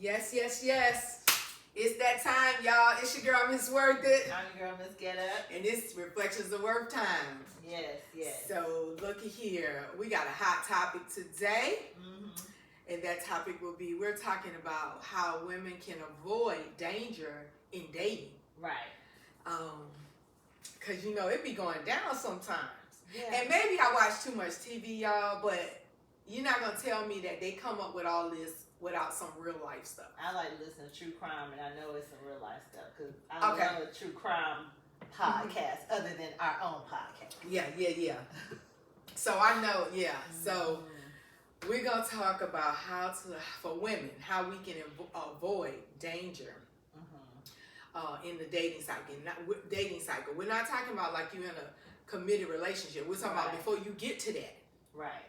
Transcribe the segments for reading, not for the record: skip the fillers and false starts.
Yes, yes, yes. It's that time, y'all. It's your girl, Miss Worth It. I'm your girl, Miss Get Up. And this Reflections of Worth time. Yes, yes. So, looky here. We got a hot topic today. And that topic will be, we're talking about how women can avoid danger in dating. Right. Because, you know, it be going down sometimes. Yeah. And maybe I watch too much TV, y'all, but you're not going to tell me that they come up with all this without some real life stuff. I like to listen to true crime, and I know it's some real life stuff, because I love a true crime podcast other than our own podcast. Yeah. So I know, So we're going to talk about for women, how we can avoid danger in the dating cycle. We're not talking about like you in a committed relationship. We're talking about before you get to that. Right.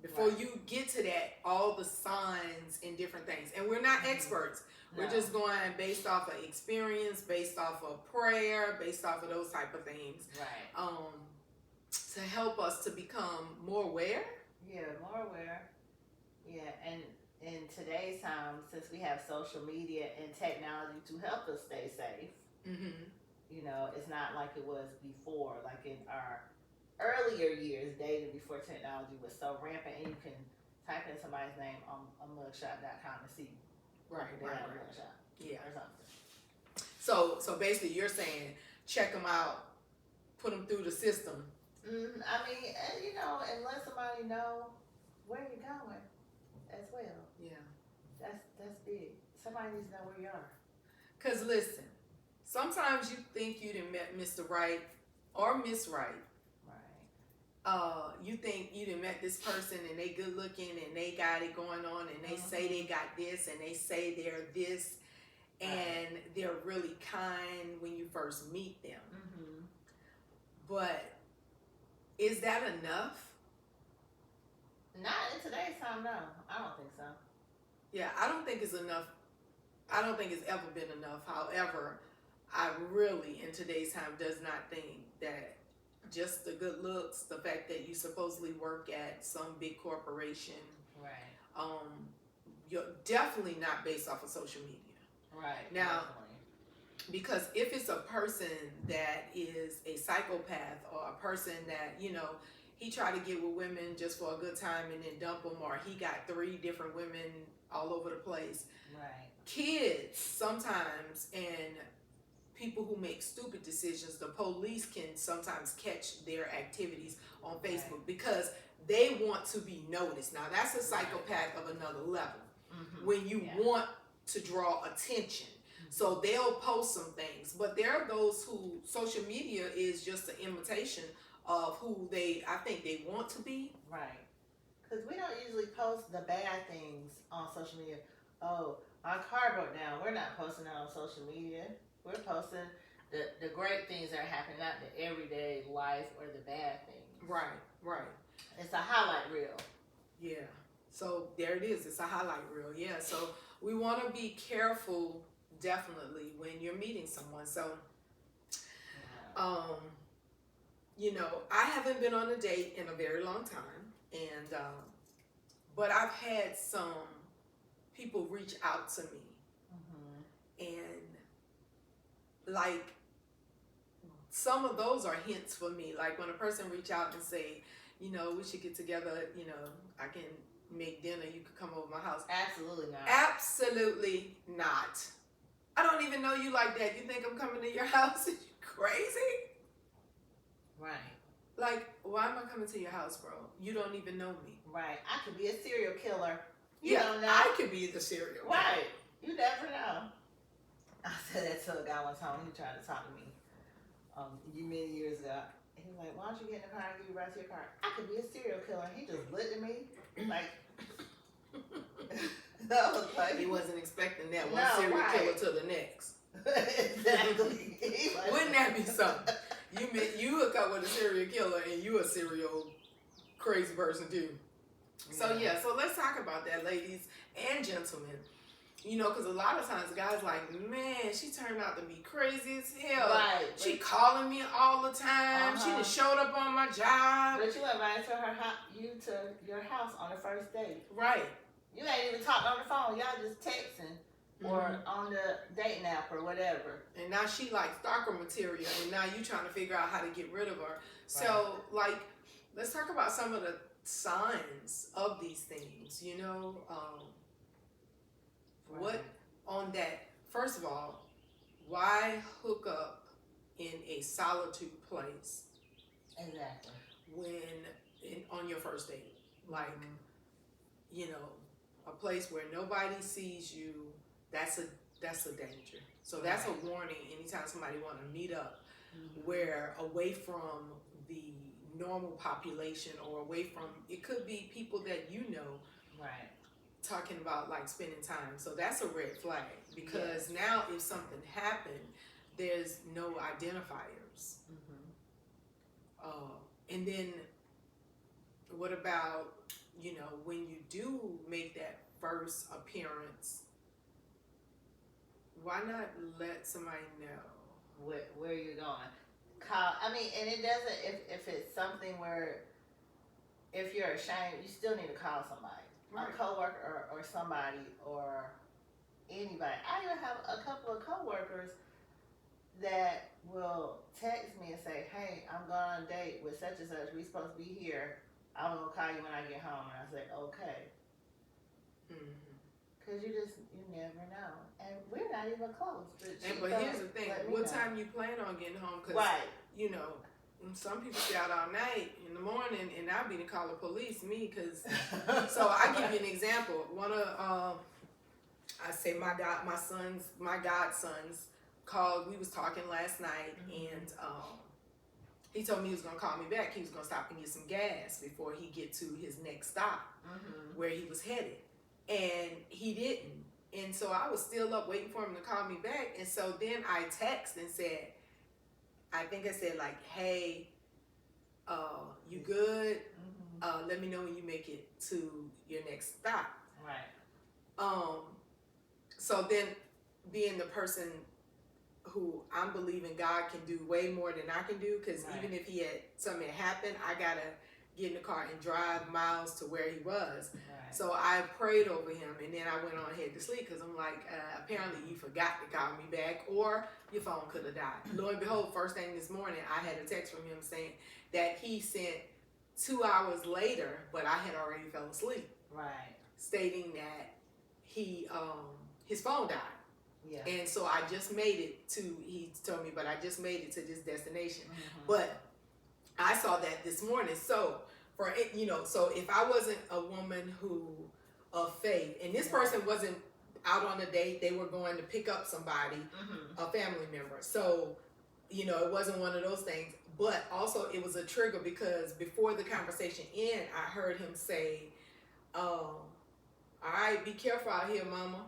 Before you get to that, all the signs and different things. And we're not experts. No. We're just going based off of experience, based off of prayer, based off of those type of things. Right. To help us to become more aware. Yeah, more aware. Yeah, and in today's time, since we have social media and technology to help us stay safe, you know, it's not like it was before, like in our earlier years dating before technology was so rampant, and you can type in somebody's name on mugshot.com and see Right. mugshot, Yeah. or something. So basically you're saying check them out, put them through the system. I mean, you know, and let somebody know where you're going as well. Yeah. That's big. Somebody needs to know where you are. Because listen, sometimes you think you done met Mr. Right or Miss Right. You think you done met this person and they good looking and they got it going on and they say they got this and they say they're this and they're really kind when you first meet them. But is that enough? Not in today's time, no. I don't think so. Yeah, I don't think it's enough. I don't think it's ever been enough. However, I really, in today's time, does not think that just the good looks, the fact that you supposedly work at some big corporation, you're definitely not based off of social media. Right. Now, definitely. because if it's a person that is a psychopath or a person that, you know, he tried to get with women just for a good time and then dump them, or he got 3 different women all over the place. Right. Kids sometimes, and people who make stupid decisions, the police can sometimes catch their activities on Facebook because they want to be noticed. Now that's a psychopath of another level. When you want to draw attention. So they'll post some things, but there are those who social media is just an imitation of who I think they want to be. Right. Because we don't usually post the bad things on social media. Oh, our car broke down. We're not posting that on social media. We're posting the great things that are happening, not the everyday life or the bad things. Right. It's a highlight reel. Yeah. So there it is. It's a highlight reel. Yeah. So we want to be careful, definitely, when you're meeting someone. So, you know, I haven't been on a date in a very long time, and but I've had some people reach out to me, and like some of those are hints for me. Like when a person reach out and say, you know, we should get together. You know, I can make dinner. You could come over my house. Absolutely not. Absolutely not. I don't even know you like that. You think I'm coming to your house? Are you crazy? Right. Like, why am I coming to your house, bro? You don't even know me. Right. I could be a serial killer. You Yeah, don't know. I could be the serial killer. Right. You never know. I said that to a guy one time when he tried to talk to me many years ago. And he was like, why don't you get in the car and give you a ride to your car? I could be a serial killer. And he just looked at me like... No, like, he wasn't expecting that one No, serial right. killer to the next. Exactly. Like, Wouldn't that be something? You hook up with a serial killer and you a serial crazy person too. So yeah, so let's talk about that, ladies and gentlemen. You know, because a lot of times the guys like, man, she turned out to be crazy as hell. Right. She calling me all the time. She just showed up on my job. But you invited you to your house on the first date. Right. You ain't even talking on the phone. Y'all just texting or on the dating app or whatever. And now she like stalker material, and now you trying to figure out how to get rid of her. So like, let's talk about some of the signs of these things. You know, what on that? First of all, why hook up in a solitude place? Exactly. On your first date, like, you know, a place where nobody sees you, that's a danger. So that's a warning anytime somebody want to meet up where away from the normal population or away from, it could be people that you know, talking about like spending time. So that's a red flag, because now if something happened, there's no identifiers. And then what about, you know, when you do make that first appearance, why not let somebody know where you're going? Call. I mean, and it doesn't. If it's something where, if you're ashamed, you still need to call somebody, a coworker or somebody or anybody. I even have a couple of coworkers that will text me and say, "Hey, I'm going on a date with such and such. We supposed to be here. I'm gonna call you when I get home." And I say, "Okay." Cause you never know, and we're not even close. But here's the thing: what time you plan on getting home? Cause you know, some people stay out all night in the morning, and I'll be to call the police. Cause so I give you an example. One of I say my godsons called. We was talking last night, and he told me he was gonna call me back. He was gonna stop and get some gas before he get to his next stop, where he was headed. And he didn't. And so I was still up waiting for him to call me back. And so then I texted and said, I think I said like, "Hey, you good? Let me know when you make it to your next stop." So then, being the person who I'm believing God can do way more than I can do, because even if something had happened, I gotta get in the car and drive miles to where he was. So I prayed over him, and then I went on ahead to sleep, because I'm like, apparently you forgot to call me back, or your phone could have died. Lo and behold, first thing this morning, I had a text from him saying that he sent 2 hours later, but I had already fell asleep. Stating that his phone died. And so I just made it to, he told me, but I just made it to this destination. But I saw that this morning. So for it, you know, so if I wasn't a woman of faith, and this person wasn't out on a date, they were going to pick up somebody, a family member. So, you know, it wasn't one of those things. But also it was a trigger, because before the conversation ended, I heard him say, "All right, be careful out here, mama."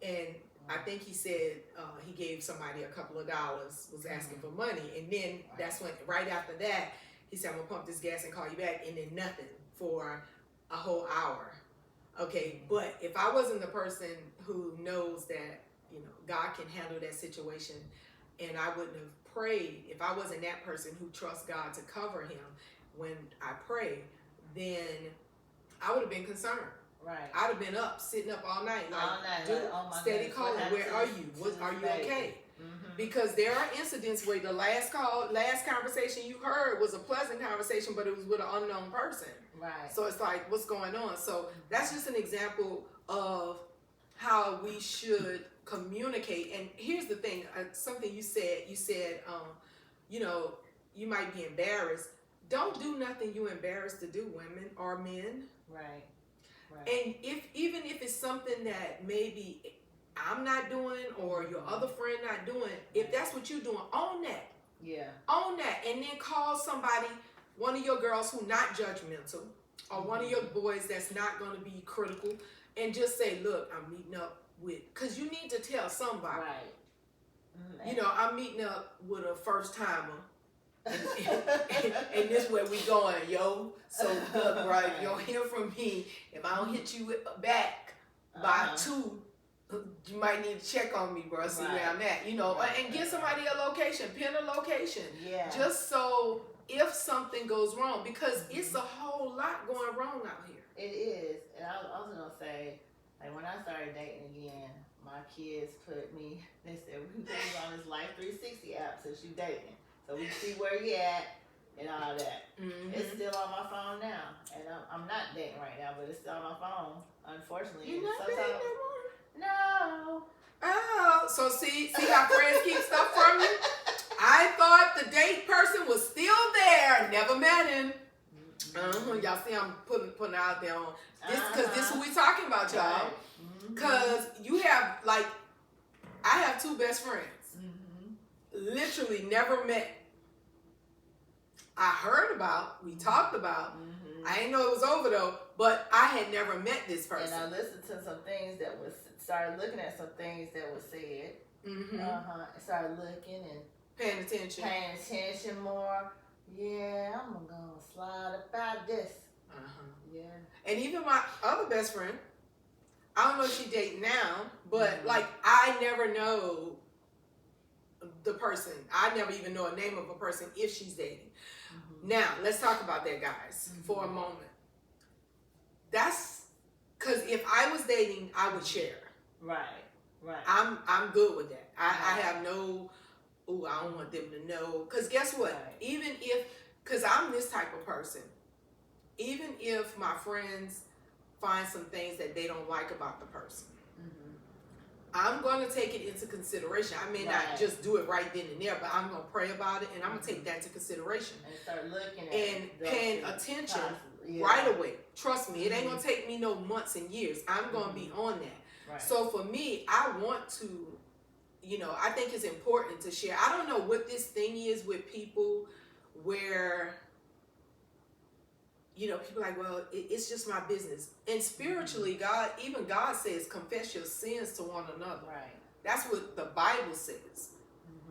And I think he said he gave somebody a couple of dollars, was asking for money. And then that's when, right after that, he said, "I'm going to pump this gas and call you back." And then nothing for a whole hour. Okay, but if I wasn't the person who knows that, you know, God can handle that situation, and I wouldn't have prayed, if I wasn't that person who trusts God to cover him when I pray, then I would have been concerned. I'd have been up, sitting up all night, like, dude, steady calling, where are you? Are you okay? Because there are incidents where the last conversation you heard was a pleasant conversation, but it was with an unknown person. So it's like, what's going on? So that's just an example of how we should communicate. And here's the thing, something you said, you know, you might be embarrassed. Don't do nothing you embarrassed to do, women or men. And even if it's something that maybe I'm not doing or your other friend not doing, if that's what you're doing, own that. Own that, and then call somebody, one of your girls who not judgmental, or one of your boys that's not going to be critical, and just say, "Look, I'm meeting up with," because you need to tell somebody. You know, I'm meeting up with a first timer. And this where we going, yo. So look, right, you'll hear from me. If I don't hit you back by 2, you might need to check on me, bro. See where I'm at, you know, and get somebody a location, pin a location, just so if something goes wrong, because it's a whole lot going wrong out here. It is, and I was gonna say, Like when I started dating again, my kids they said, we put you on this Life 360 app since you dating. So we see where you at and all that. Mm-hmm. It's still on my phone now. And I'm not dating right now, but it's still on my phone, unfortunately. You're not dating no more? No. Oh, so see how friends keep stuff from you? I thought the date person was still there. Never met him. Y'all see I'm putting out there on this because this is what we talking about, y'all. Because you have, like, I have two best friends. Literally never met. I heard about, we talked about. I didn't know it was over though, but I had never met this person. And I listened to some things that was, started looking at some things that was said. Started looking and paying attention more. Yeah, I'm gonna slide about this. Yeah. And even my other best friend, I don't know if she dating now, but like I never know the person. I never even know a name of a person if she's dating. Now, let's talk about that, guys, for a moment. That's because if I was dating, I would share. Right. I'm good with that. I have no, I don't want them to know. Because guess what? Even if, because I'm this type of person, even if my friends find some things that they don't like about the person, I'm going to take it into consideration. I may not just do it right then and there, but I'm going to pray about it and I'm going to take that into consideration. And start looking at and paying attention right away. Trust me, it ain't going to take me no months and years. I'm going to be on that. Right. So for me, I want to, I think it's important to share. I don't know what this thing is with people where, people like, well, it's just my business. And spiritually, even God says, confess your sins to one another. Right. That's what the Bible says.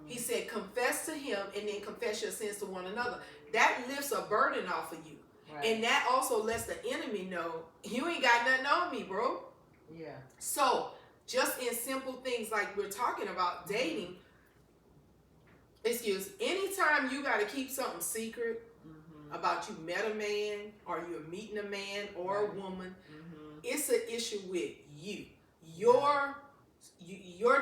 He said, confess to him and then confess your sins to one another. That lifts a burden off of you. Right. And that also lets the enemy know, you ain't got nothing on me, bro. Yeah. So, just in simple things like we're talking about dating, anytime you got to keep something secret, about you met a man or you're meeting a man or a woman, it's an issue with you. You're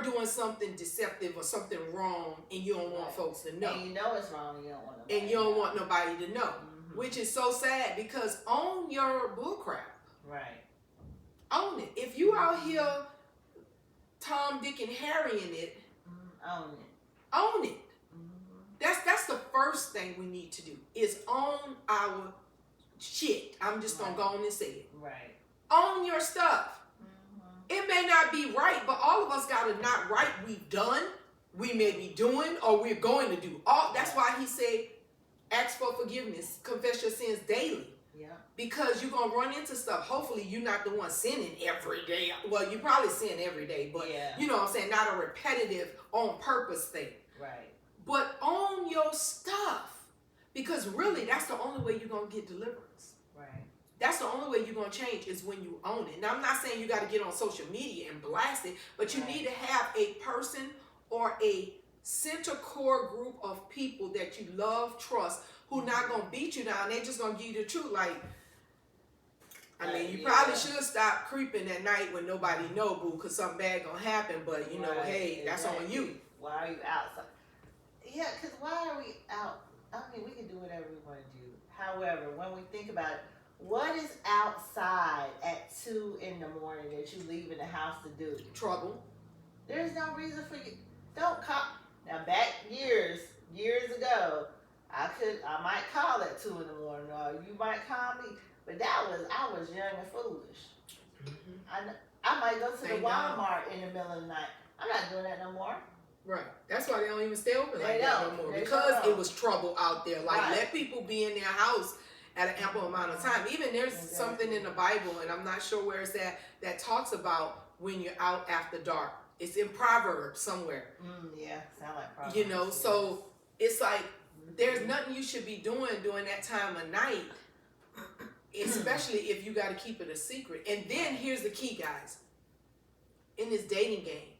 doing something deceptive or something wrong and you don't want folks to know. And you know it's wrong and you don't want nobody and you don't want nobody to know. Which is so sad because own your bullcrap. Right. Own it. If you out here Tom, Dick, and Harry in it, own it. That's the first thing we need to do is own our shit. I'm just gonna go on and say it. Right. Own your stuff. It may not be right, but all of us got a not right we've done, we may be doing, or we're going to do. That's why he said, ask for forgiveness, confess your sins daily. Yeah. Because you're gonna run into stuff. Hopefully you're not the one sinning every day. Well, you probably sin every day, but you know what I'm saying, not a repetitive on purpose thing. Right. But own your stuff. Because really, that's the only way you're going to get deliverance. Right. That's the only way you're going to change is when you own it. Now, I'm not saying you got to get on social media and blast it, but you need to have a person or a center core group of people that you love, trust, who not going to beat you down. They just going to give you the truth. Like, I mean, you probably should stop creeping at night when nobody know, boo, because something bad going to happen. But, hey, that's on you. Why are you outside? Yeah, because why are we out? I mean, we can do whatever we want to do. However, when we think about it, what is outside at 2 in the morning that you leave in the house to do? Trouble. There's no reason for you. Don't call. Now, back years ago, I might call at 2 in the morning, or you might call me. But I was young and foolish. I might go to the Walmart in the middle of the night. I'm not doing that no more. Right. That's why they don't even stay open like that no more. Because it was trouble out there. Like, let people be in their house at an ample amount of time. Even there's something in the Bible, and I'm not sure where it's at, that talks about when you're out after dark. It's in Proverbs somewhere. Yeah, sound like Proverbs. So it's like there's nothing you should be doing during that time of night, especially if you got to keep it a secret. And then here's the key, guys, in this dating game.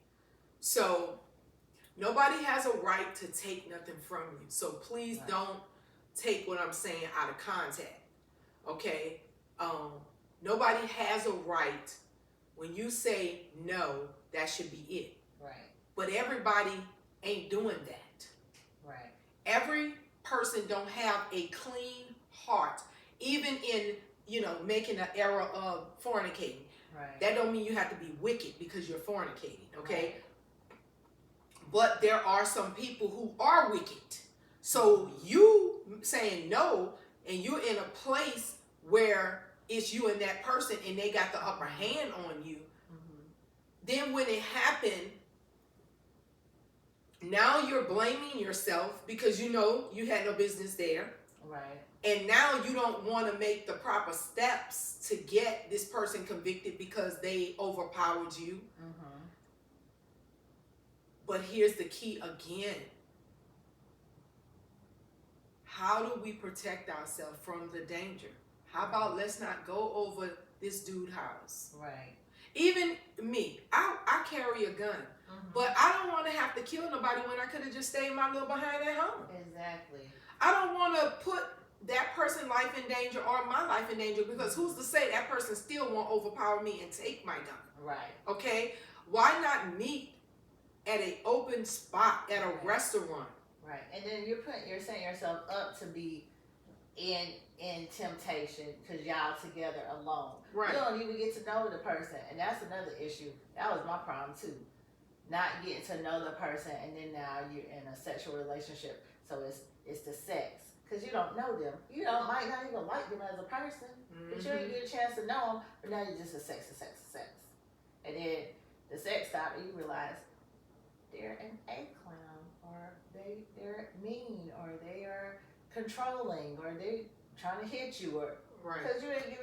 So nobody has a right to take nothing from you. So please don't take what I'm saying out of context. Okay? Nobody has a right When you say no, that should be it. Right. But everybody ain't doing that. Right. Every person don't have a clean heart, even in, making an error of fornicating. Right. That don't mean you have to be wicked because you're fornicating, okay? Right. But there are some people who are wicked. So you saying no, and you're in a place where it's you and that person and they got the upper hand on you, then when it happened, now you're blaming yourself because you had no business there. Right. And now you don't want to make the proper steps to get this person convicted because they overpowered you. But here's the key again. How do we protect ourselves from the danger? How about let's not go over this dude's house? Right. Even me, I carry a gun. But I don't want to have to kill nobody when I could have just stayed my little behind at home. Exactly. I don't want to put that person's life in danger or my life in danger because who's to say that person still won't overpower me and take my gun? Right. Okay? Why not meet at an open spot at a restaurant? Right. And then you're setting yourself up to be in temptation because y'all together alone. Right. You don't even get to know the person, and that's another issue. That was my problem too. Not getting to know the person, and then now you're in a sexual relationship. So it's the sex because you don't know them. You might not even like them as a person, but you didn't get a chance to know them. But now you're just a sex, and then the sex stops, and you realize they're an A clown, or they're mean, or they are controlling, or they trying to hit you, or because you didn't give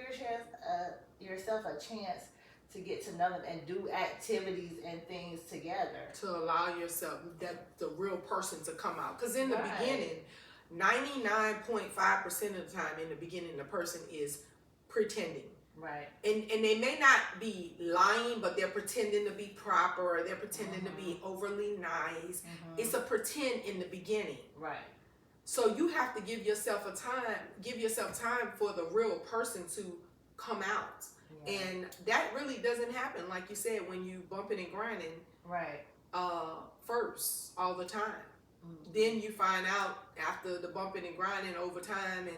yourself a chance to get to know them and do activities and things together. To allow yourself, the real person to come out. Because in the beginning, 99.5% of the time in the beginning, the person is pretending. Right. And they may not be lying, but they're pretending to be proper, or they're pretending to be overly nice. It's a pretend in the beginning. Right. So you have to give yourself time for the real person to come out. Yeah. And that really doesn't happen, like you said, when you bumping and grinding. Right. First, all the time. Then you find out after the bumping and grinding over time, and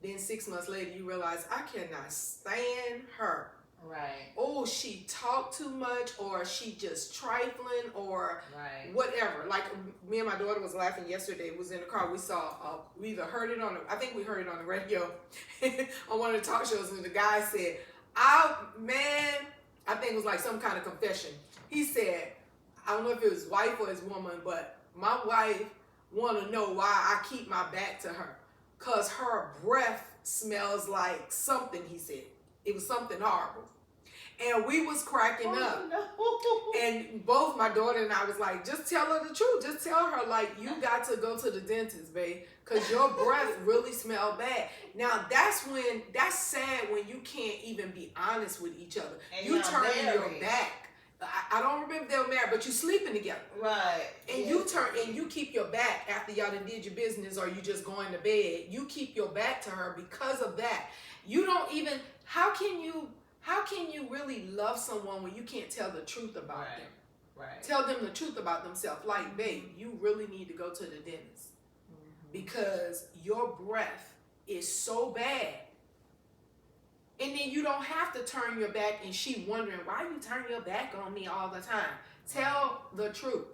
then 6 months later you realize, I cannot stand her. Right. Oh, she talked too much, or she just trifling, or whatever. Like me and my daughter was laughing yesterday. Was in the car. We saw. We either heard it I think we heard it on the radio, on one of the talk shows, and the guy said, I think it was like some kind of confession. He said, I don't know if it was wife or his woman, but my wife want to know why I keep my back to her, cause her breath smells like something. He said. It was something horrible. And we was cracking up. No. And both my daughter and I was like, just tell her the truth. Just tell her, like, you got to go to the dentist, babe, because your breath really smell bad. Now, that's sad when you can't even be honest with each other. And you turn your back. I don't remember if they were married, but you sleeping together. Right. And you keep your back after y'all done did your business, or you just going to bed. You keep your back to her because of that. You don't even, how can you really love someone when you can't tell the truth about them? Right. Tell them the truth about themselves. Like, babe, you really need to go to the dentist because your breath is so bad. And then you don't have to turn your back and she wondering, why you turn your back on me all the time? Tell the truth.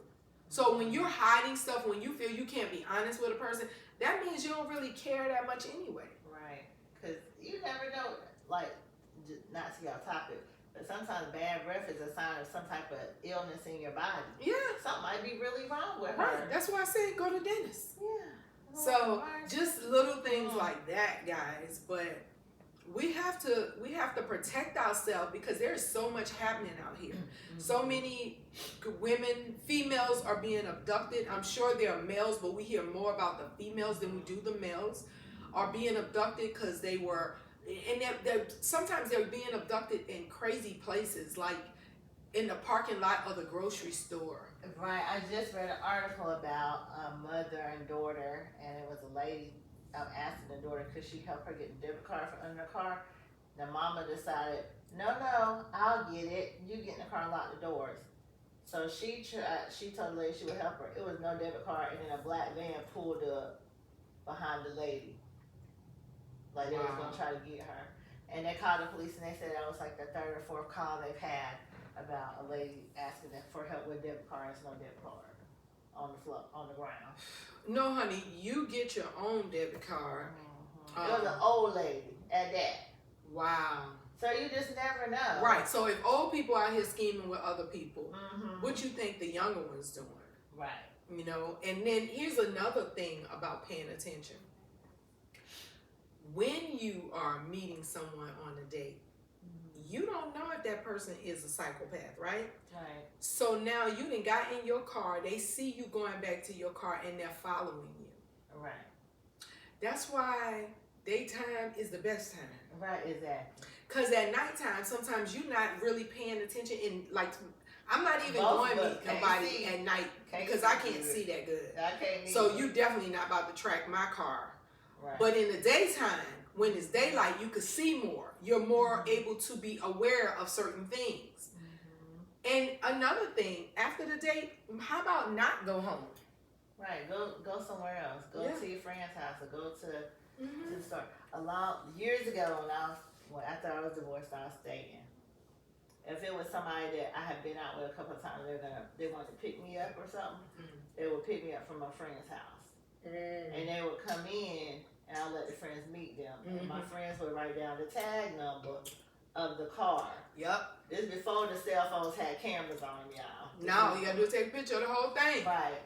So when you're hiding stuff, when you feel you can't be honest with a person, that means you don't really care that much anyway. Right. Because you never know, like, not to get off topic, but sometimes bad breath is a sign of some type of illness in your body. Yeah. Something might be really wrong with her. Right. That's why I said go to the dentist. Yeah. So just little things like that, guys. But we have to protect ourselves because there is so much happening out here. So many women, females are being abducted. I'm sure there are males, but we hear more about the females than we do the males are being abducted because they were, and sometimes they're being abducted in crazy places, like in the parking lot of the grocery store. Right. I just read an article about a mother and daughter, and it was a lady asking the daughter could she help her get a debit card for under the car. The mama decided No, I'll get it. You get in the car and lock the doors. So she told the lady she would help her. It was no debit card, and then a black van pulled up behind the lady. Like they was gonna try to get her. And they called the police, and they said that was like the third or fourth call they've had about a lady asking them for help with debit cards, no debit card on the floor, on the ground. No, honey, you get your own debit card. It was an old lady at that. Wow. So you just never know. Right. So if old people out here scheming with other people, what you think the younger ones doing? Right. You know, and then here's another thing about paying attention. When you are meeting someone on a date, you don't know if that person is a psychopath, right? Right. So now you done got in your car, they see you going back to your car, and they're following you. Right. That's why daytime is the best time. Right, exactly. Because at nighttime, sometimes you're not really paying attention. And like, I'm not even Both going to of us meet can't nobody see. at night Can't because see I can't good. see that good. I can't So either. you definitely not about to track my car. Right. But in the daytime, when it's daylight, you can see more. You're more able to be aware of certain things. And another thing, after the date, how about not go home? Right. Go somewhere else. Go Yeah. to your friend's house or go to the store. Years ago after I was divorced, I was dating. If it was somebody that I had been out with a couple of times, they wanted to pick me up or something, they would pick me up from my friend's house. And they would come in, and I'll let the friends meet them. And my friends would write down the tag number of the car. Yep. This before the cell phones had cameras on them, y'all. No, you gotta do is take a picture of the whole thing. Right.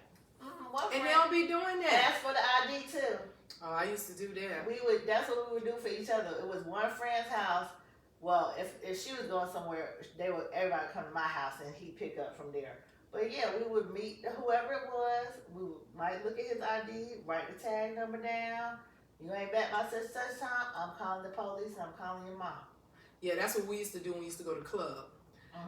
And they don't be doing that. That's for the ID too. Oh, I used to do that. That's what we would do for each other. It was one friend's house. Well, if she was going somewhere, everybody come to my house and he'd pick up from there. But yeah, we would meet whoever it was. We might look at his ID, write the tag number down. You ain't back by such time. I'm calling the police and I'm calling your mom. Yeah, that's what we used to do when we used to go to the club.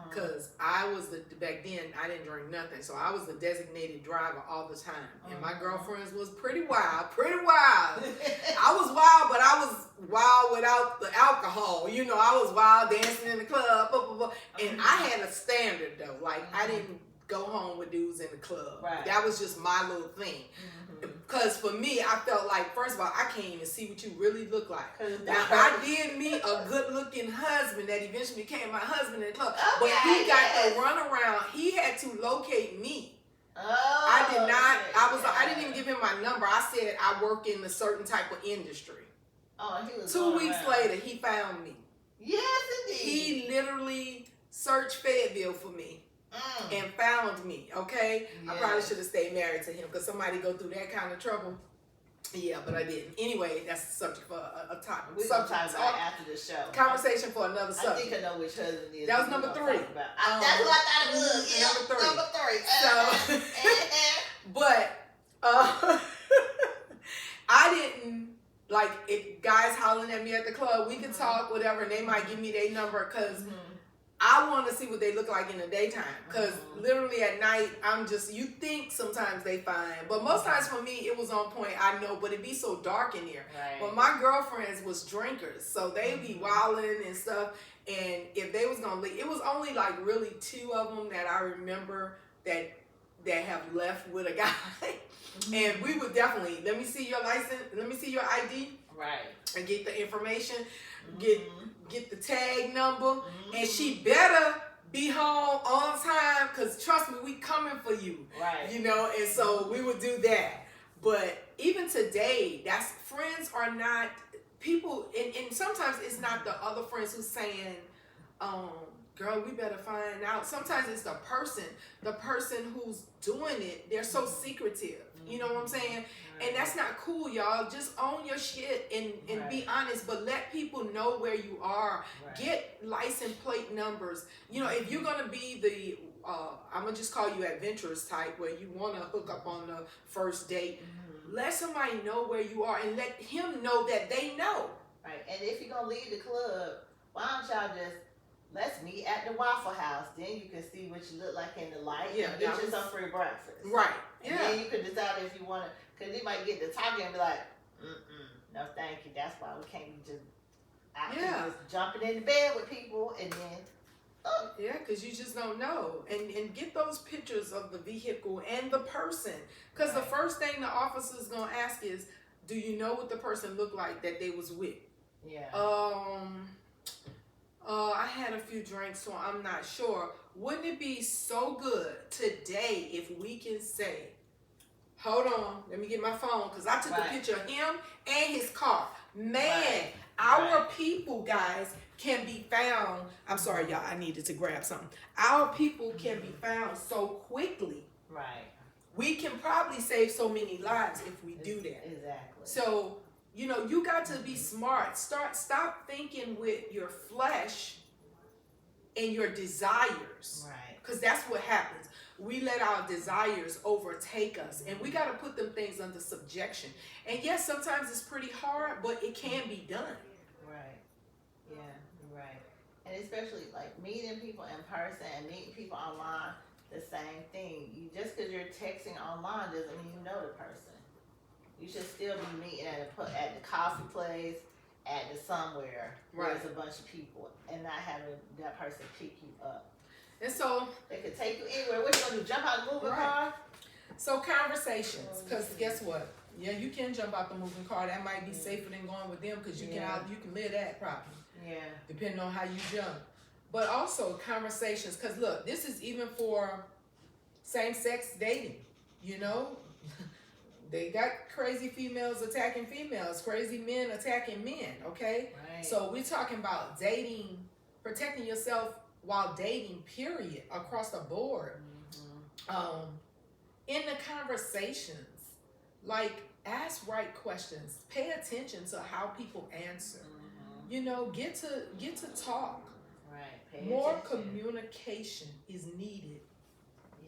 Because I was back then, I didn't drink nothing. So I was the designated driver all the time. And my girlfriends was pretty wild. I was wild, but I was wild without the alcohol. You know, I was wild dancing in the club. Blah, blah, blah. And I had a standard, though. Like, I didn't go home with dudes in the club. Right. That was just my little thing. Because for me, I felt like, first of all, I can't even see what you really look like. Now, I did meet a good-looking husband that eventually became my husband in the club. But he got the runaround. He had to locate me. I did not. I didn't even give him my number. I said I work in a certain type of industry. Oh, he was 2 weeks later, he found me. Yes, indeed. He literally searched Fayetteville for me. And found me, okay? I probably should have stayed married to him because somebody go through that kind of trouble. Yeah, but I didn't. Anyway, that's the subject for a topic. We're going to talk about after the show. Conversation for another subject. I think I know which husband it is. That was number 3. That's what I thought it was. Number 3. Number 3. So, but I didn't, like, if guys hollering at me at the club, we could talk, whatever, and they might give me their number because I want to see what they look like in the daytime. Because literally at night, you think sometimes they fine. But most times for me, it was on point, I know, but it be so dark in here. Right. But my girlfriends was drinkers, so they be wilding and stuff. And if they was going to leave, it was only like really 2 of them that I remember that have left with a guy. And we would definitely, let me see your license, let me see your ID. Right. And get the information, get the tag number, and she better be home on time, because trust me, we coming for you. Right. You know, and so we would do that. But even today, friends are not people, and sometimes it's not the other friends who's saying, girl, we better find out. Sometimes it's the person who's doing it, they're so secretive. You know what I'm saying? And that's not cool, y'all. Just own your shit and be honest, but let people know where you are. Right. Get license plate numbers. You know, if you're going to be the, I'm going to just call you adventurous type, where you want to hook up on the first date, let somebody know where you are and let him know that they know. Right. And if you're going to leave the club, why don't y'all just, let's meet at the Waffle House. Then you can see what you look like in the light. Yeah, and get you some free breakfast. Right. And then you can decide if you want to, because you might get to talking and be like, no, thank you. That's why we can't just Yeah. Just jumping in the bed with people and then. Yeah, because you just don't know. And get those pictures of the vehicle and the person. Because the first thing the officer's going to ask is, do you know what the person looked like that they was with? Yeah. I had a few drinks, so I'm not sure. Wouldn't it be so good today if we can say, hold on, let me get my phone, because I took a picture of him and his car. Man, our people, guys, can be found. I'm sorry, y'all, I needed to grab something. Our people can be found so quickly. Right. We can probably save so many lives if we do that. Exactly. So, you know, you got to be smart. Stop thinking with your flesh and your desires. Right. Because that's what happens. We let our desires overtake us, and we got to put them things under subjection. And yes, sometimes it's pretty hard, but it can be done. Right. Yeah, you're right. And especially like meeting people in person and meeting people online, the same thing. Just because you're texting online doesn't mean you know the person. You should still be meeting at the coffee place, at the somewhere where there's a bunch of people, and not having that person pick you up. And so they could take you anywhere. What you gonna do? Jump out the moving car? So conversations, because guess what? Yeah, you can jump out the moving car. That might be safer than going with them, because you can live that probably. Yeah. Depending on how you jump. But also conversations, because look, this is even for same-sex dating. You know, they got crazy females attacking females, crazy men attacking men. Okay. Right. So we're talking about dating, protecting yourself while dating, period, across the board. In the conversations, like, ask right questions, pay attention to how people answer. You know, get to talk. Right. More communication is needed.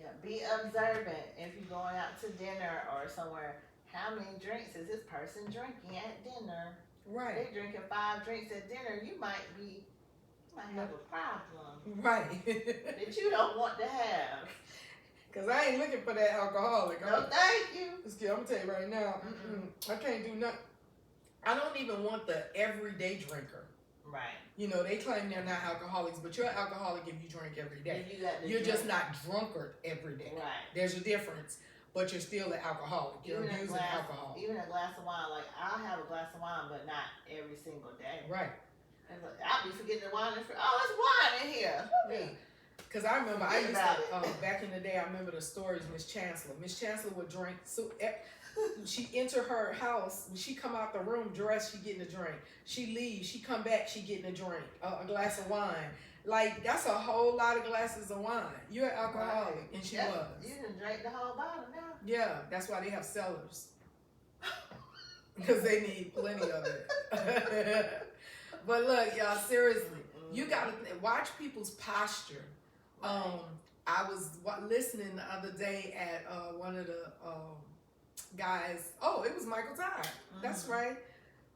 Yeah, be observant. If you're going out to dinner or somewhere, how many drinks is this person drinking at dinner? Right. They're drinking 5 drinks at dinner. You might have a problem. Right. That you don't want to have. Because I ain't looking for that alcoholic. No, thank you. I'm going to tell you right now, I can't do nothing. I don't even want the everyday drinker. Right. You know, they claim they're not alcoholics, but you're an alcoholic if you drink every day. You're just not drunkard every day. Right. There's a difference, but you're still an alcoholic. You're abusing alcohol. Even a glass of wine, like, I'll have a glass of wine, but not every single day. Right. I'll be forgetting the wine. Oh, it's wine in here. Yeah. Because I remember, I used to, back in the day, I remember the stories, Miss Chancellor. Miss Chancellor would drink, so she enter her house, when she come out the room dressed, she getting a drink. She leaves, she come back, she getting a drink, a glass of wine. Like, that's a whole lot of glasses of wine. You're an alcoholic, and she was. You done drank the whole bottle now. Yeah, that's why they have cellars. Because they need plenty of it. But look, y'all, seriously, you gotta watch people's posture. I was listening the other day at one of the guys. Oh, it was Michael Todd. That's right.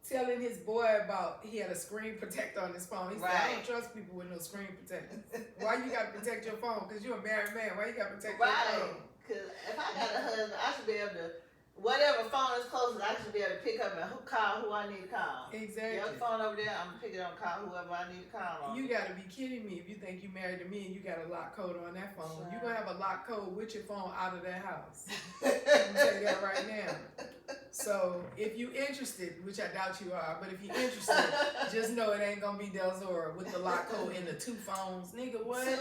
Telling his boy about he had a screen protector on his phone. He said, I don't trust people with no screen protector. Why you gotta protect your phone? Because you're a married man. Why you gotta protect your phone? Because if I got a husband, I should be able to, whatever phone is closest, I should be able to pick up and call who I need to call. Exactly. Your phone over there, I'm going to pick it up and call whoever I need to call on. You got to be kidding me if you think you married to me and you got a lock code on that phone. Sure. You're going to have a lock code with your phone out of that house. I'm going to tell you that right now. So if you interested, which I doubt you are, but if you're interested, just know it ain't going to be Del Zora with the lock code and the 2 phones. Nigga, what? 2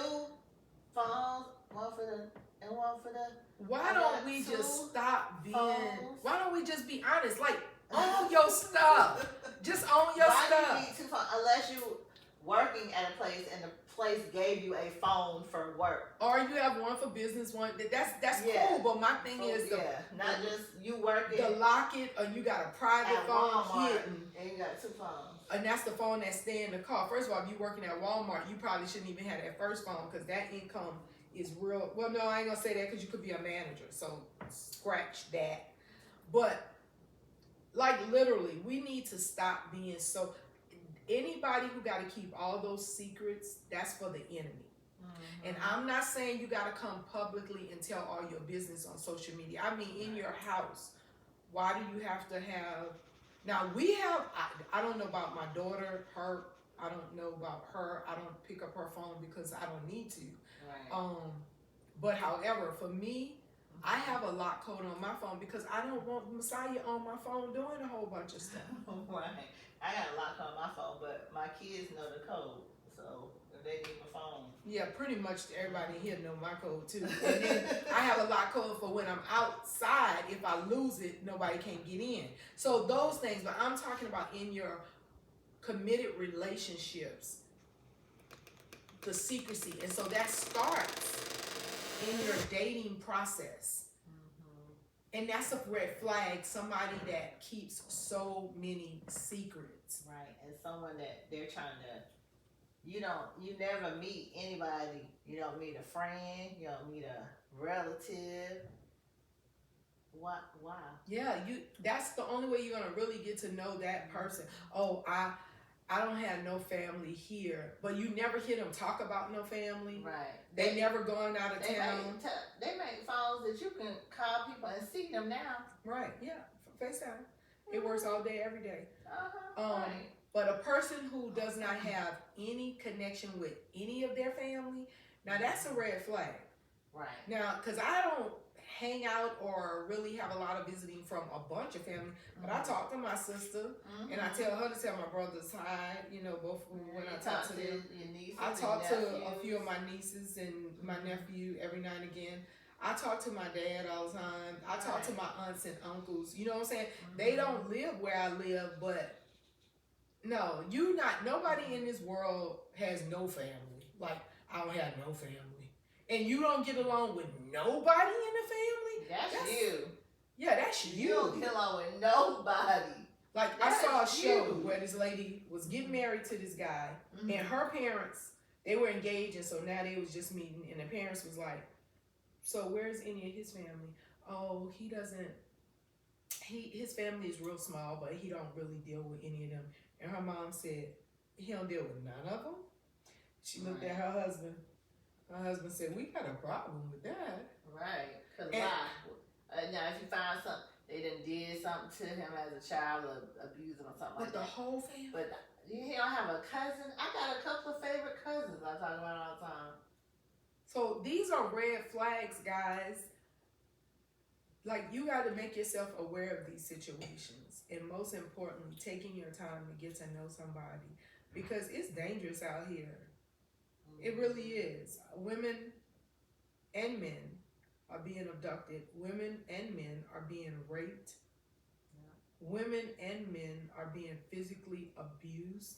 phones, one for the, and one for the. Why don't we just stop being, why don't we just be honest? Like, own your stuff. Just own your stuff. Why do you need 2 phones? Unless you working at a place and the place gave you a phone for work. Or you have one for business, one, that's cool, but my thing is not just you working. The lock it, or you got a private phone hidden. And you got 2 phones. And that's the phone that stay in the car. First of all, if you working at Walmart, you probably shouldn't even have that first phone, because that income is real. Well, no, I ain't gonna say that, because you could be a manager, so scratch that. But like, literally, we need to stop being so. Anybody who got to keep all those secrets, that's for the enemy. And I'm not saying you got to come publicly and tell all your business on social media. I mean, in your house, why do you have to have Now we have, I don't know about my daughter, I don't know about her. I don't pick up her phone because I don't need to. Right. But however, for me, I have a lock code on my phone because I don't want Messiah on my phone doing a whole bunch of stuff. Right. I got a lock on my phone, but my kids know the code, so if they need my phone. Yeah, pretty much everybody here know my code too. And then I have a lock code for when I'm outside. If I lose it, nobody can get in. So those things, but I'm talking about in your committed relationships, the secrecy. And so that starts in your dating process. And that's a red flag, somebody that keeps so many secrets. Right, and someone that they're trying to, you never meet anybody. You don't meet a friend, you don't meet a relative. Why? Yeah, that's the only way you're gonna really get to know that person. Oh, I don't have no family here, but you never hear them talk about no family. Right. They never gone out of town. They make phones that you can call people and see them now. Right, yeah, FaceTime. It works all day, every day. Right. But a person who does not have any connection with any of their family, now that's a red flag. Right. Now, because I don't hang out or really have a lot of visiting from a bunch of family, but I talk to my sister and I tell her to tell my brothers hi, both when I talk to them. I talk to a few of my nieces and my nephew every now and again. I talk to my dad all the time. I talk to my aunts and uncles. You know what I'm saying? They don't live where I live, but no, nobody in this world has no family. Like, I don't have no family. And you don't get along with nobody in the family? That's you. Yeah, that's you. You don't get along with nobody. Like, I saw a show where this lady was getting married to this guy, and her parents, they were engaged, and so now they was just meeting, and the parents was like, so where's any of his family? Oh, he doesn't, his family is real small, but he don't really deal with any of them. And her mom said, he don't deal with none of them? She looked at her husband. Her husband said, we got a problem with that. Right. Because why? Now, if you find something, they did something to him as a child, or abused him or something like that. But the whole family? But he don't have a cousin? I got a couple of favorite cousins I talk about all the time. So these are red flags, guys. Like, you got to make yourself aware of these situations. And most importantly, taking your time to get to know somebody. Because it's dangerous out here. It really is. Women and men are being abducted. Women and men are being raped. Women and men are being physically abused.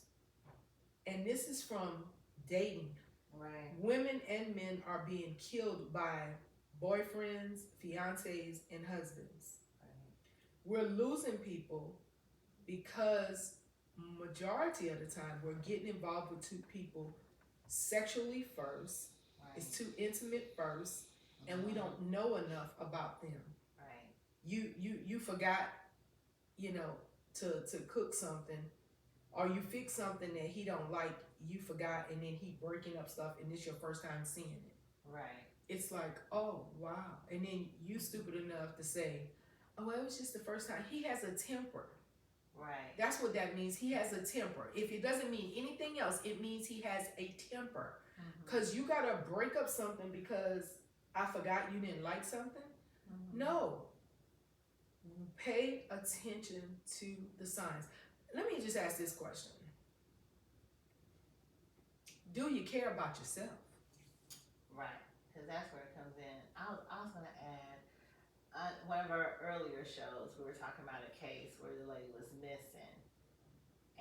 And this is from dating. Right. Women and men are being killed by boyfriends, fiancés, and husbands. Right. We're losing people because majority of the time we're getting involved with two people sexually first. Right. It's too intimate first, and we don't know enough about them. Right. You forgot, to cook something, or you fix something that he don't like. You forgot, and then he breaking up stuff, and it's your first time seeing it. Right. It's like, oh wow, and then you stupid enough to say, oh, it was just the first time. He has a temper. Right. That's what that means. He has a temper. If it doesn't mean anything else, it means he has a temper. Because you got to break up something because I forgot you didn't like something. No. Pay attention to the signs. Let me just ask this question. Do you care about yourself? Right. Because that's where it comes in. I was going to add, one of our earlier shows, we were talking about a case where the lady was missing,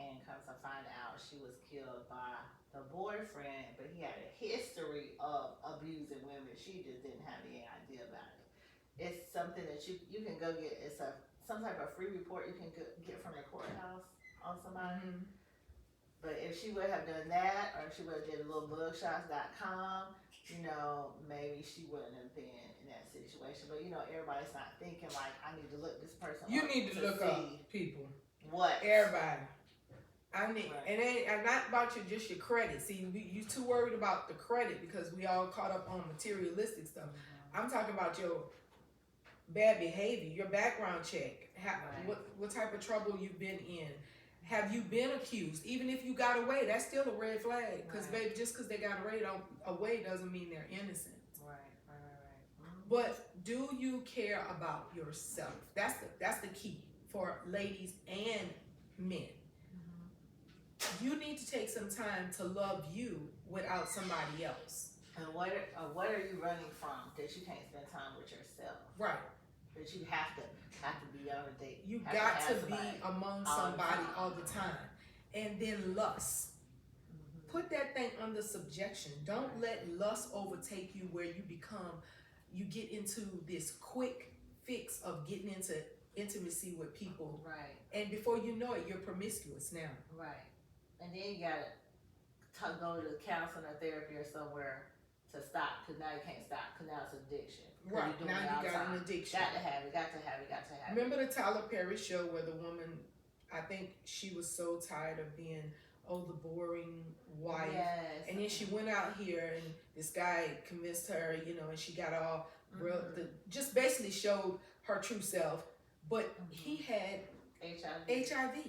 and comes to find out she was killed by the boyfriend, but he had a history of abusing women. She just didn't have any idea about it. It's something that you can go get. It's some type of free report you can get from the courthouse on somebody. But if she would have done that, or if she would have did a little mugshots.com, maybe she wouldn't have been in that situation. But everybody's not thinking like, I need to look this person up. You need to look up people. What? Everybody. I need, and not about just your credit. See, you too worried about the credit because we all caught up on materialistic stuff. I'm talking about your bad behavior, your background check, Right. what type of trouble you've been in. Have you been accused? Even if you got away, that's still a red flag. Because, Right. baby, just because they got away doesn't mean they're innocent. Right. But do you care about yourself? That's the key for ladies and men. You need to take some time to love you without somebody else. And what are you running from that you can't spend time with yourself? Right. That you have to be on a date. You have got to have be somebody among all the somebody time. all the time. And then lust. Put that thing under subjection. Don't let lust overtake you where you get into this quick fix of getting into intimacy with people. Right. And before you know it, you're promiscuous now. Right. And then you gotta go to counseling or therapy or somewhere to stop, because now you can't stop, because now it's addiction. Right, you're doing now it all you the got time. an addiction. Got to have it. Remember the Tyler Perry show where the woman, I think she was so tired of being, the boring wife. Yes. And then she went out here and this guy convinced her, and she got all real, just basically showed her true self. But he had HIV.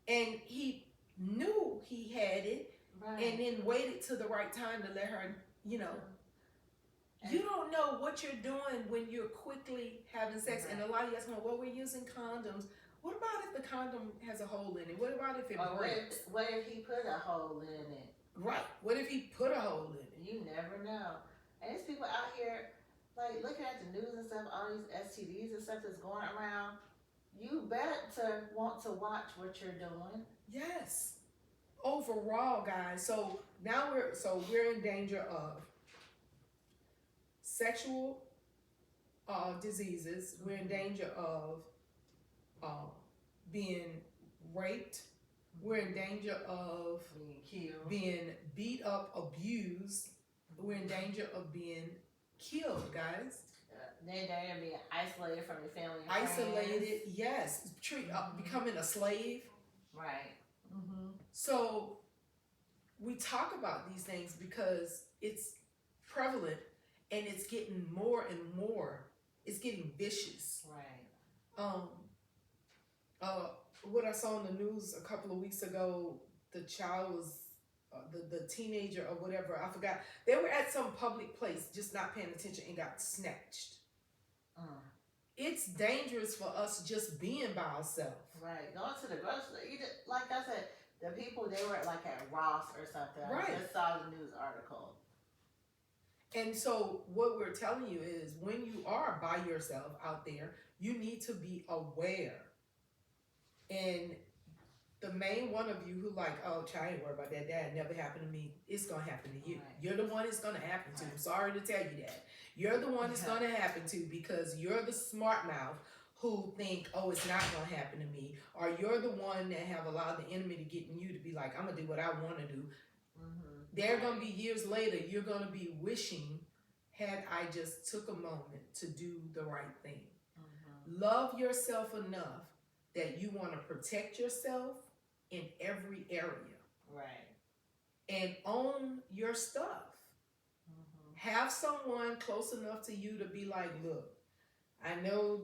And he knew he had it, Right. and then waited to the right time to let her, you don't know what you're doing when you're quickly having sex. Right. And a lot of you guys know, well, we're using condoms. What about if the condom has a hole in it? What about if it Or breaks? what if he put a hole in it? Right. What if he put a hole in it? You never know. And there's people out here, like, looking at the news and stuff, all these STDs and stuff that's going around. You better want to watch what you're doing. Yes. Overall, guys. So now we're in danger of sexual diseases. We're in danger of being raped. We're in danger of Being killed. being beat up, abused. We're in danger of being killed, guys. Then they're being isolated from your family and Isolated, friends. yes. Becoming a slave. Right. So we talk about these things because it's prevalent and it's getting more and more. It's getting vicious. Right. What I saw on the news a couple of weeks ago, the child was the teenager or whatever, I forgot. They were at some public place just not paying attention and got snatched. It's dangerous for us just being by ourselves. Right. Going to the grocery store. Like I said, the people, they were like at Ross or something. Right. I just saw the news article. And so what we're telling you is when you are by yourself out there, you need to be aware. And the main one of you who like, oh, child, I ain't worried about that. That never happened to me. It's going to happen to you. Right. You're the one it's going to happen to. Right. I'm sorry to tell you that. You're the one it's going to happen to because you're the smart mouth who think, oh, it's not going to happen to me. Or you're the one that have allowed the enemy to get in you to be like, I'm going to do what I want to do. They're going to be years later, you're going to be wishing, had I just took a moment to do the right thing. Love yourself enough that you want to protect yourself in every area. Right. And own your stuff. Have someone close enough to you to be like, look, I know,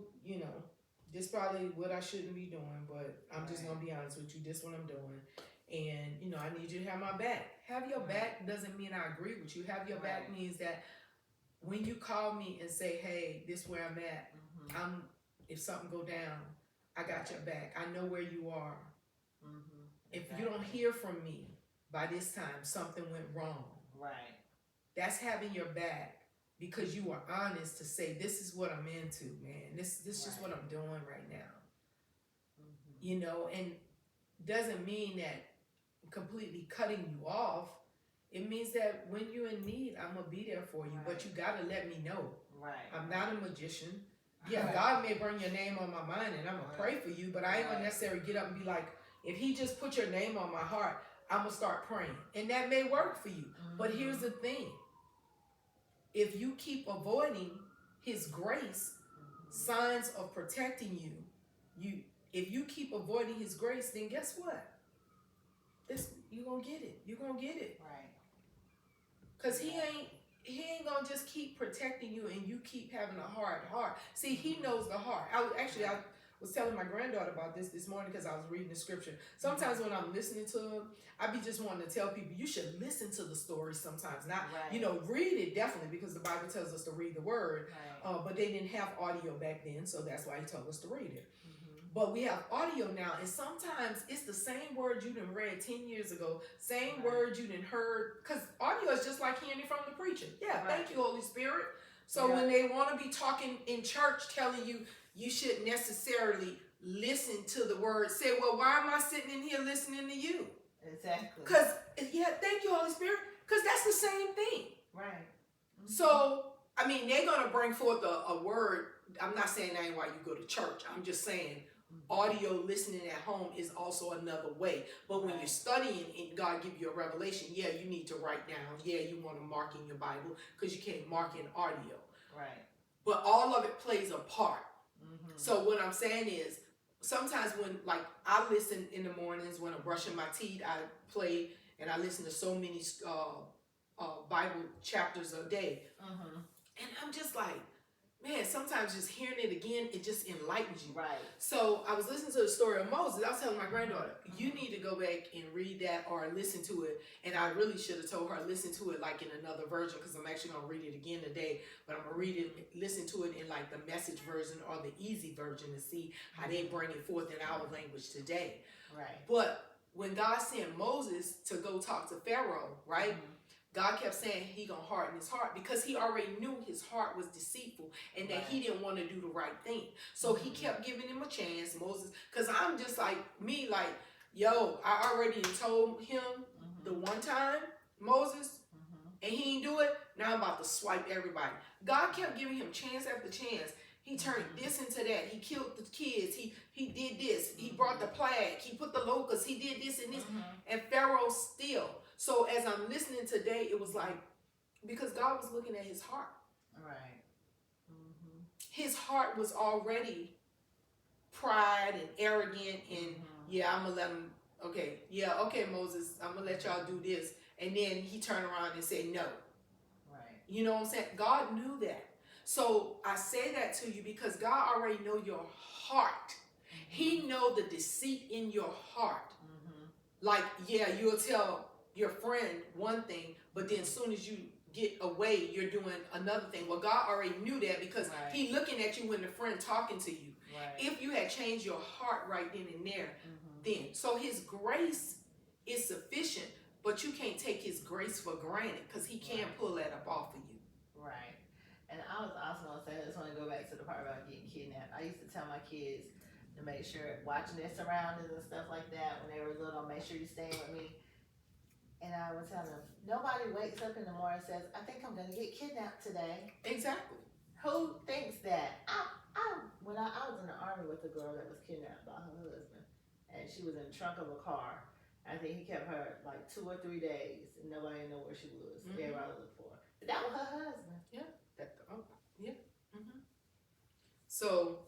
this probably what I shouldn't be doing, but I'm just going to be honest with you. This what I'm doing. And, I need you to have my back. Have your back doesn't mean I agree with you. Have your back means that when you call me and say, hey, this where I'm at, if something go down, I got your back. I know where you are. If you don't hear from me by this time, something went wrong. Right. That's having your back because you are honest to say, this is what I'm into, man. This is just what I'm doing right now. And doesn't mean that completely cutting you off. It means that when you're in need, I'm going to be there for you. But you got to let me know. Right. I'm not a magician. Yeah, God may bring your name on my mind and I'm going to pray for you, but I ain't going to necessarily get up and be like, if he just put your name on my heart, I'm going to start praying. And that may work for you. But here's the thing. If you keep avoiding his grace, signs of protecting if you keep avoiding his grace, then guess what? You're going to get it. You're going to get it. Right. Because he ain't gonna just keep protecting you and you keep having a hard heart. See, he knows the heart. I was telling my granddaughter about this morning because I was reading the scripture. Sometimes when I'm listening to him, I be just wanting to tell people you should listen to the story sometimes. Not, read it definitely because the Bible tells us to read the word. Right. But they didn't have audio back then, so that's why he told us to read it. But we have audio now, and sometimes it's the same word you done read 10 years ago, same word you done heard, because audio is just like hearing it from the preacher. Yeah, thank you, Holy Spirit. So when they want to be talking in church telling you you shouldn't necessarily listen to the word, say, well, why am I sitting in here listening to you? Exactly. Because, thank you, Holy Spirit, because that's the same thing. Right. So, I mean, they're going to bring forth a word. I'm not saying that ain't why you go to church. I'm just saying audio listening at home is also another way. But when you're studying and God give you a revelation, you need to write down. You want to mark in your Bible because you can't mark in audio. Right. But all of it plays a part. So what I'm saying is, sometimes when, like, I listen in the mornings when I'm brushing my teeth, I play and I listen to so many Bible chapters a day. And I'm just like, man, sometimes just hearing it again, it just enlightens you. Right. So I was listening to the story of Moses. I was telling my granddaughter, you need to go back and read that or listen to it. And I really should have told her, listen to it like in another version, because I'm actually going to read it again today. But I'm going to listen to it in like the Message version or the easy version to see how they bring it forth in our language today. Right. But when God sent Moses to go talk to Pharaoh, right? God kept saying he gonna harden his heart because he already knew his heart was deceitful and that he didn't want to do the right thing. So he kept giving him a chance, Moses, because I'm just like, yo, I already told him the one time, Moses, and he didn't do it. Now I'm about to swipe everybody. God kept giving him chance after chance. He turned this into that. He killed the kids. He did this. He brought the plague. He put the locusts. He did this and this. And Pharaoh still. So as I'm listening today, it was like, because God was looking at his heart. Right. His heart was already pride and arrogant and I'm going to let him, okay, Moses, I'm going to let y'all do this. And then he turned around and said no. Right. You know what I'm saying? God knew that. So I say that to you because God already know your heart. He know the deceit in your heart. Like, you'll tell your friend one thing, but then as soon as you get away, you're doing another thing. Well, God already knew that because he looking at you when the friend talking to you. Right. If you had changed your heart right then and there, then. So his grace is sufficient, but you can't take his grace for granted because he can't pull that up off of you. Right. And I was also going to say, I just want to go back to the part about getting kidnapped. I used to tell my kids to make sure, watching their surroundings and stuff like that, when they were little, make sure you stay with me. And I would tell them, nobody wakes up in the morning and says, I think I'm going to get kidnapped today. Exactly. Who thinks that? When I was in the army with a girl that was kidnapped by her husband, and she was in the trunk of a car. I think he kept her like 2 or 3 days, and nobody knew where she was. Everybody looked for her. But that was her husband. Yeah. So,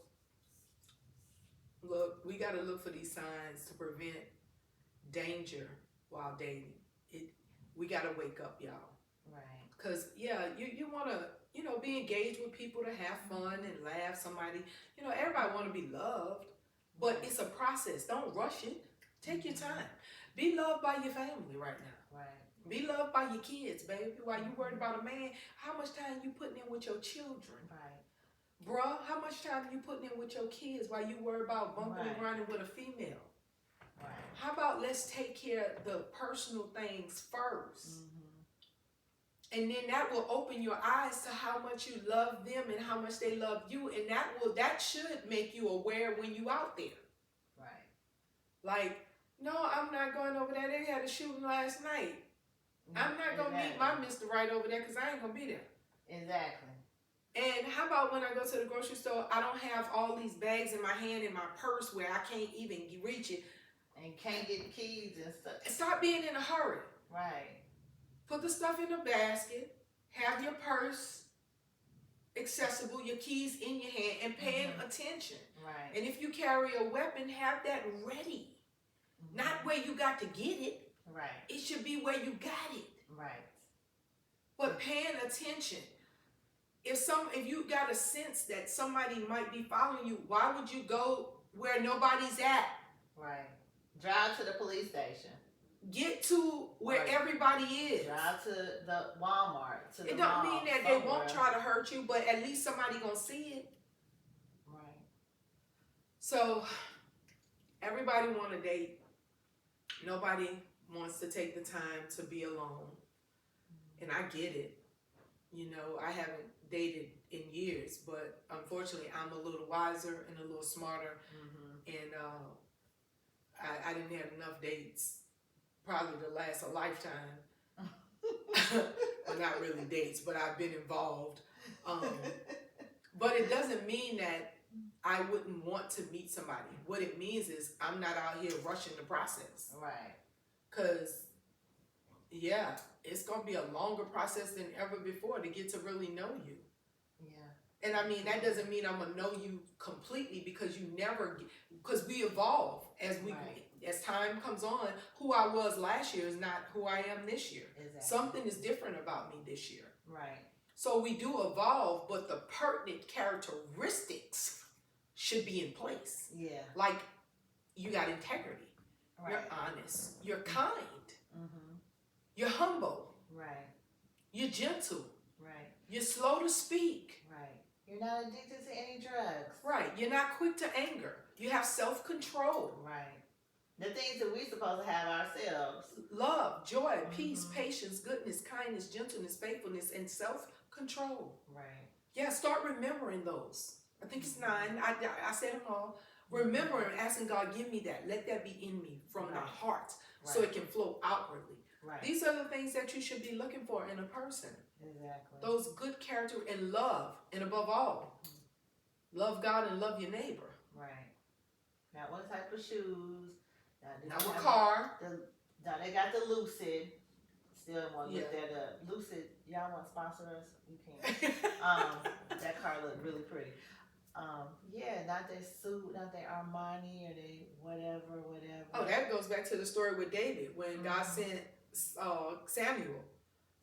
look, we got to look for these signs to prevent danger while dating. We got to wake up, y'all. Right. Because, you want to, be engaged with people to have fun and laugh. Somebody, everybody want to be loved, but it's a process. Don't rush it. Take your time. Be loved by your family right now. Right. Be loved by your kids, baby. While you worried about a man, how much time you putting in with your children? Right. Bruh, how much time you putting in with your kids while you worry about bumping and running with a female? Right. How about let's take care of the personal things first? And then that will open your eyes to how much you love them and how much they love you. And that should make you aware when you out there. Right. Like, no, I'm not going over there. They had a shooting last night. I'm not going to meet my mister right over there because I ain't going to be there. Exactly. And how about when I go to the grocery store, I don't have all these bags in my hand in my purse where I can't even reach it. And can't get the keys and stuff. Stop being in a hurry. Right. Put the stuff in the basket. Have your purse accessible, your keys in your hand, and paying attention. Right. And if you carry a weapon, have that ready. Not where you got to get it. Right. It should be where you got it. Right. But paying attention. If you got a sense that somebody might be following you, why would you go where nobody's at? Right. Drive to the police station. Get to where everybody is. Drive to the Walmart. It don't mean that they won't try to hurt you, but at least somebody gonna see it. Right. So everybody want to date. Nobody wants to take the time to be alone. And I get it. You know, I haven't dated in years, but unfortunately I'm a little wiser and a little smarter. And I didn't have enough dates probably to last a lifetime. Well, not really dates, but I've been involved. But it doesn't mean that I wouldn't want to meet somebody. What it means is I'm not out here rushing the process. Right. Because, yeah, it's going to be a longer process than ever before to get to really know you. Yeah. And I mean, that doesn't mean I'm going to know you completely, because you never, because we evolve as time comes on. Who I was last year is not who I am this year. Exactly. Something is different about me this year. Right. So we do evolve, but the pertinent characteristics should be in place. Yeah. Like, you got integrity. Right. You're honest. You're kind. Mm-hmm. You're humble. Right. You're gentle. Right. You're slow to speak. Right. You're not addicted to any drugs. Right. You're not quick to anger. You have self-control. Right. The things that we're supposed to have ourselves. Love, joy, peace, patience, goodness, kindness, gentleness, faithfulness, and self-control. Right. Yeah, start remembering those. I think it's 9. I said them all. Remembering, asking God, give me that. Let that be in me from the heart so it can flow outwardly. Right. These are the things that you should be looking for in a person. Exactly. Those good character and love, and above all, love God and love your neighbor. Right. Not what type of shoes. Not what car. Now they got the Lucid. Still want to look that up. Lucid, y'all want to sponsor us? You can. That car looked really pretty. Yeah, not their suit, not their Armani or they whatever. Oh, that goes back to the story with David when God sent Samuel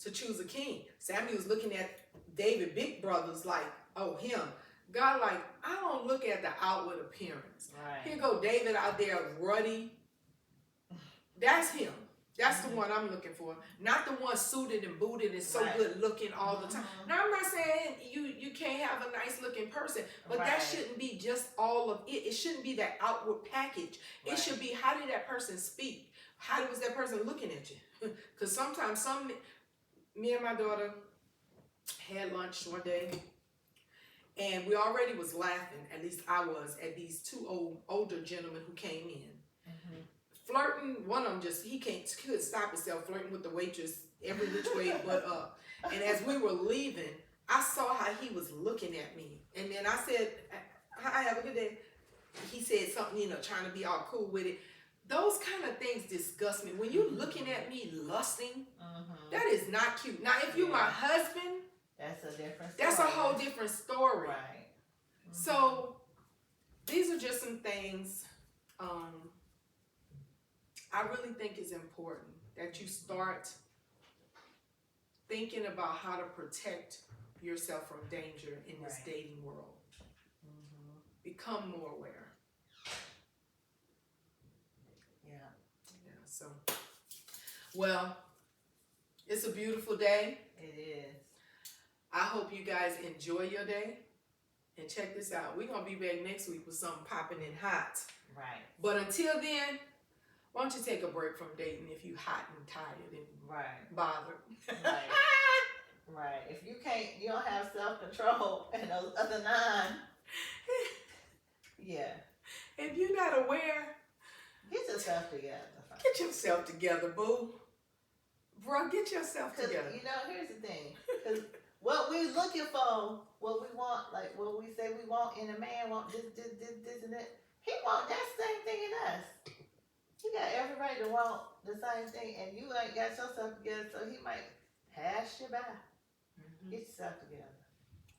to choose a king. Samuel's looking at David, big brothers, like, oh, him. God, like, I don't look at the outward appearance. Right. Here go David out there ruddy. That's him. That's the one I'm looking for. Not the one suited and booted and so good looking all the time. Now, I'm not saying you can't have a nice looking person, but that shouldn't be just all of it. It shouldn't be that outward package. It should be, how did that person speak? How was that person looking at you? Because sometimes me and my daughter had lunch one day, and we already was laughing, at least I was, at these 2 older gentlemen who came in. Flirting, one of them he couldn't stop himself flirting with the waitress every which way but up. And as we were leaving, I saw how he was looking at me. And then I said, hi, have a good day. He said something, trying to be all cool with it. Those kind of things disgust me. When you're looking at me lusting, that is not cute. Now, if you're my husband, that's a different story. That's a whole different story. Right. So, these are just some things I really think it's important that you start thinking about how to protect yourself from danger in this dating world. Become more aware. Yeah, so, well, it's a beautiful day. It is. I hope you guys enjoy your day. And check this out. We're going to be back next week with something popping in hot. Right. But until then, why don't you take a break from dating if you hot and tired and bothered. Right. If you don't have self-control and those other 9, if you're not aware, get yourself together. Get yourself together, boo. Bro, get yourself together. Here's the thing. Because what we're looking for, what we want, like what we say we want in a man, want this, and that. He want that same thing in us. He got every right to want the same thing, and you ain't got yourself together, so he might pass you by. Get yourself together.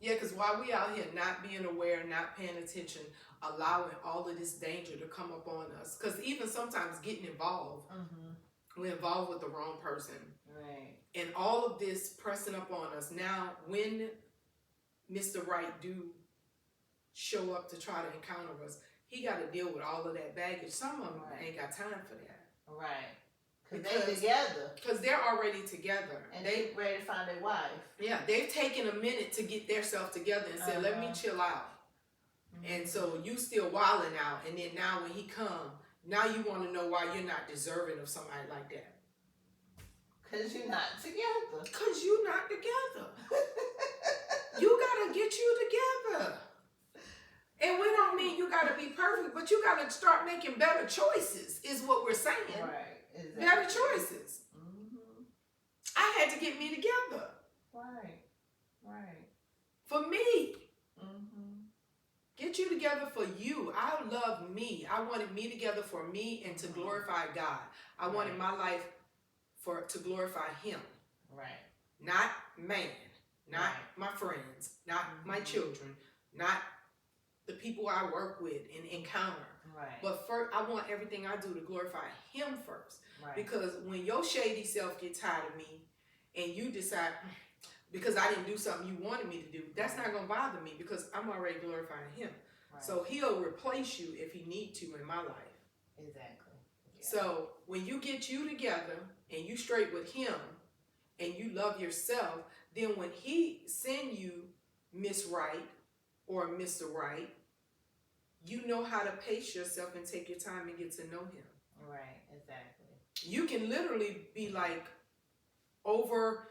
Yeah, because while we out here not being aware, not paying attention, allowing all of this danger to come up on us, because even sometimes getting involved, we're involved with the wrong person. Right. And all of this pressing up on us. Now, when Mr. Right do show up to try to encounter us, he got to deal with all of that baggage. Some of them ain't got time for that. Right. Because they together. Because they're already together. And they ready to find their wife. Yeah, they've taken a minute to get their self together and said, let me chill out. And so you still wilding out. And then now when he come, now you want to know why you're not deserving of somebody like that. Because you're not together. Because you're not together. You got to get you together. And we don't mean you got to be perfect, but you got to start making better choices, is what we're saying. Right. Exactly. Better choices. I had to get me together. Right. Right. For me. Get you together for you. I love me. I wanted me together for me and to glorify God. I wanted my life to glorify Him. Right. Not man. Not my friends. Not my children. Not the people I work with and encounter. Right. But first, I want everything I do to glorify Him first. Right. Because when your shady self gets tired of me and you decide, because I didn't do something you wanted me to do, that's not going to bother me because I'm already glorifying Him. Right. So He'll replace you if He need to in my life. Exactly. Yeah. So when you get you together and you straight with Him and you love yourself, then when He send you Miss Right or Mr. Right, you know how to pace yourself and take your time and get to know Him. Right, exactly. You can literally be like over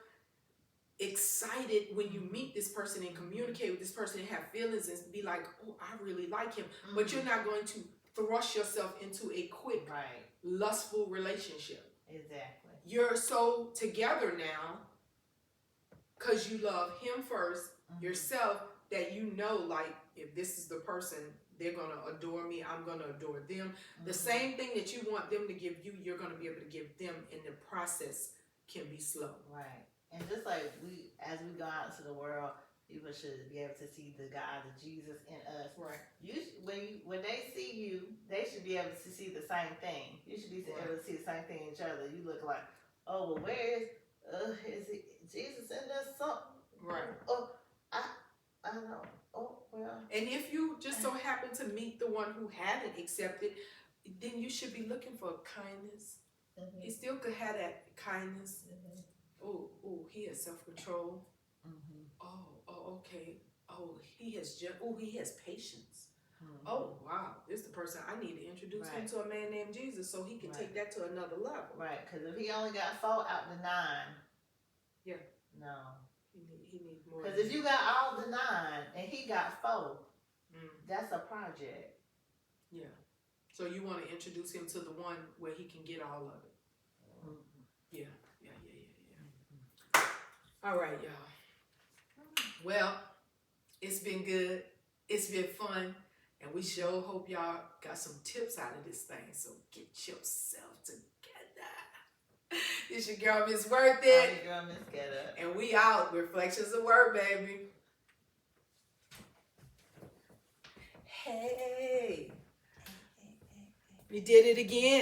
excited when you meet this person and communicate with this person and have feelings and be like, oh, I really like him. But you're not going to thrust yourself into a quick, lustful relationship. Exactly. You're so together now because you love Him first, yourself, that you know, like, if this is the person, they're going to adore me, I'm going to adore them. The same thing that you want them to give you, you're going to be able to give them, and the process can be slow. Right. And just like as we go out into the world, people should be able to see the God, the Jesus in us. Right. When they see you, they should be able to see the same thing. You should be able to see the same thing in each other. You look like, oh, well, where is Jesus in there? Something? Right. Oh, I don't know. Oh, well. And if you just so happen to meet the one who haven't accepted, then you should be looking for kindness. He still could have that kindness. Oh, he has self-control. Oh, okay. Oh, he has patience. Oh, wow. This is the person I need to introduce him to a man named Jesus so he can take that to another level. Right, because if he only got 4 out the 9. Yeah. No. He needs more. Because if you got all the 9 and he got 4, that's a project. Yeah. So you want to introduce him to the one where he can get all of it. Yeah. All right, y'all. Well, it's been good. It's been fun. And we sure hope y'all got some tips out of this thing. So get yourself together. It's your girl, Miss Worth It. Your girl, Miss Get Up. And we out. Reflections of Word, baby. Hey. We did it again.